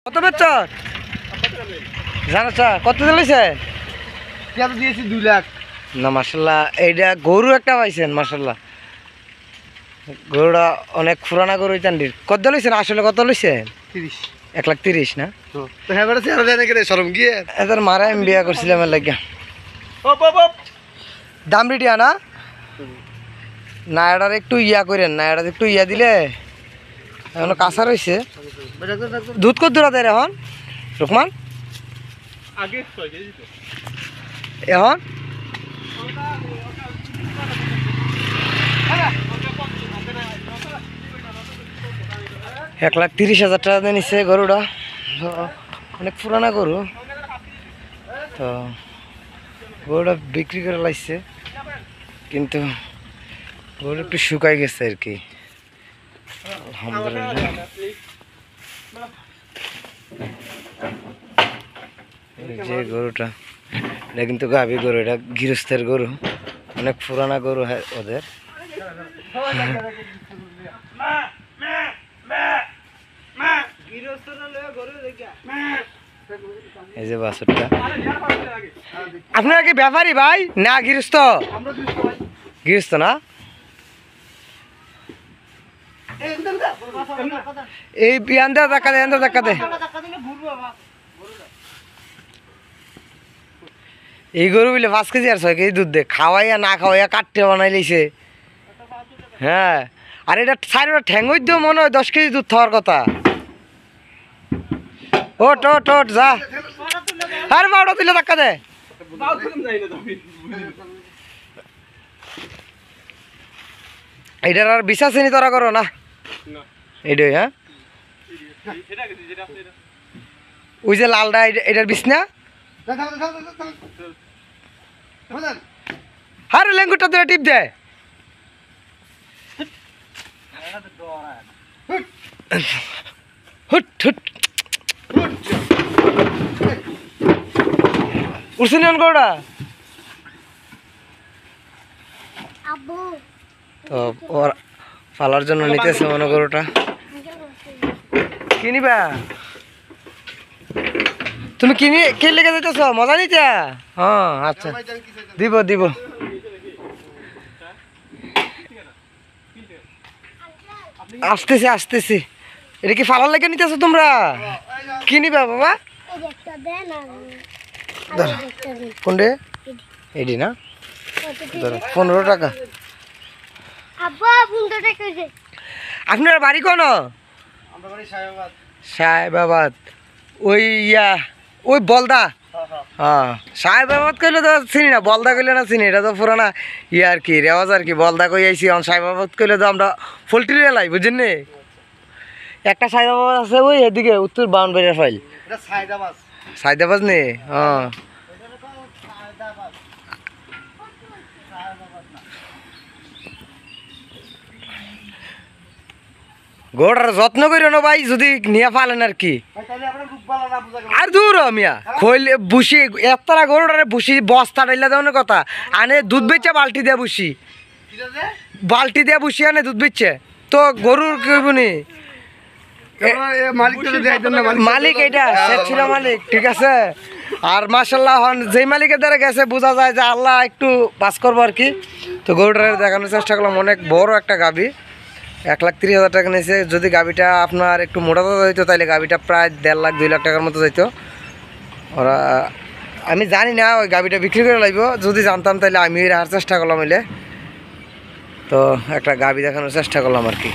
কত বেচছ জানো কত দিয়েছে? দিয়েছি 2 লাখ। না মাশাল্লাহ, এইটা গরু একটা পাইছেন মাশাল্লাহ। গরুটা অনেক পুরানা গরু চান্ডির। কত লইছেন আসলে? কত লইছেন? 30। 1,30,000 না? তো হ্যাঁ বড় চেহারা জানে কেন শরম গিয়ে এদের মারা আমি বিয়া করছিলাম এর লাগিয়া। দাম রেডিয়া না? না এটার একটু ইয়া করেন না, এটার একটু ইয়া দিলে এখন কাঁচা রয়েছে। দুধ কত দূরা দেয় এখন রুকমান? এখন 1,30,000 টাকা দিয়ে নিচ্ছে গরুটা। অনেক পুরানা গরু তো গরুটা বিক্রি করে লাগছে, কিন্তু গরু একটু শুকাই গেছে আর কি। আলহামদুলিল্লাহ যে গরুটা এটা কিন্তু গাভী গরু, এটা গৃহস্থের গরু, অনেক পুরানা গরু ওদের। এই যে বাছুরটা। আপনারা কি ব্যাপারী ভাই না গৃহস্থ? গৃহস্থ না? এই আন্দা ধাক্কা দে, আন্দা ধাক্কা দে। এই গরু বলে 5 কেজি আর 6 কেজি দুধ দে, খাওয়াইয়া না খাওয়াইয়া কাটতে বানাই লিছে। হ্যাঁ, আর এটা সাইডটা ঠ্যাঙ্গই দিও মনে হয় 10 কেজি দুধ খাওয়ার কথা। ওট ওট ওট যা, আর বাউটা তুলে ধাক্কা দে। এইটার আর বিশ্বাস নি তোরা করো না এইটাই? হ্যাঁ, ওই যে লালটা এটার বিষ না? আরে লেঙ্গুরটা ধরে টিপ দে। হুট হুট উঠছে নিয়ন গরুটা। তো ওর ফালার জন্য নিতেছে মনে গরুটা। কিনিবা তুমি? কি লেগে যেতেছ মজা নিতে? হ্যাঁ আচ্ছা, দিব দিব। আসতেছি আসতেছি। এটা কি ফালার লেগে নিতেছো তোমরা? কিনিবা বাবা? কোনটে? এডি না? 15 টাকা। আপনার বাড়ি কোন? সাহেবাবাদ। ওই ইয়া ওই বলদা। হ্যাঁ, সাহেবাবাদ কইলে তো চিনি না, বলদা কইলে না চিনি। এটা তো পুরানা ইয়া আর কি, রেওয়াজ আর কি। বলদা কই আইসি, এখন সাহেবাবাদ কইলে তো আমরা পোল্ট্রি এলাই, বুঝছেন নি? একটা সাহেবাবাদ আছে ওই এদিকে উত্তর বাউন্ডারির ফাইল। সাইদাবাদ নে? হ্যাঁ, গোড়ার যত্ন করিও না ভাই, যদি নিয়ে ফালেন আর কি। আর দূর মিয়া খইলে বুসি এতটা গরুটারে বুসি বস্তা ডাইলা দেওয়ার কথা। আনে দুধ বেচে বালতি দিয়ে বুসি, বালতি দিয়ে বুসি আনে দুধ বেচছে। তো গরুর কি হইবনি? মালিক এইটা শেখ ছিল মালিক, ঠিক আছে। আর মাশাল্লাহ যেই মালিকের দ্বারা গেছে বোঝা যায় যে আল্লাহ একটু পাস করবো আর কি। তো গরুটারে দেখানোর চেষ্টা করলাম। অনেক বড় একটা গাভী, 1,30,000 টাকা নিয়েছে। যদি গাভীটা আপনার একটু মোটা তাজা হইতো তাহলে গাভীটা প্রায় 1.5 লাখ 2 লাখ টাকার মতো যাইতো। ওরা আমি জানি না ওই গাভীটা বিক্রি করে লাগবো। যদি জানতাম তাহলে আমি রাখার চেষ্টা করলাম হইলে। তো একটা গাভী দেখানোর চেষ্টা করলাম আর কি।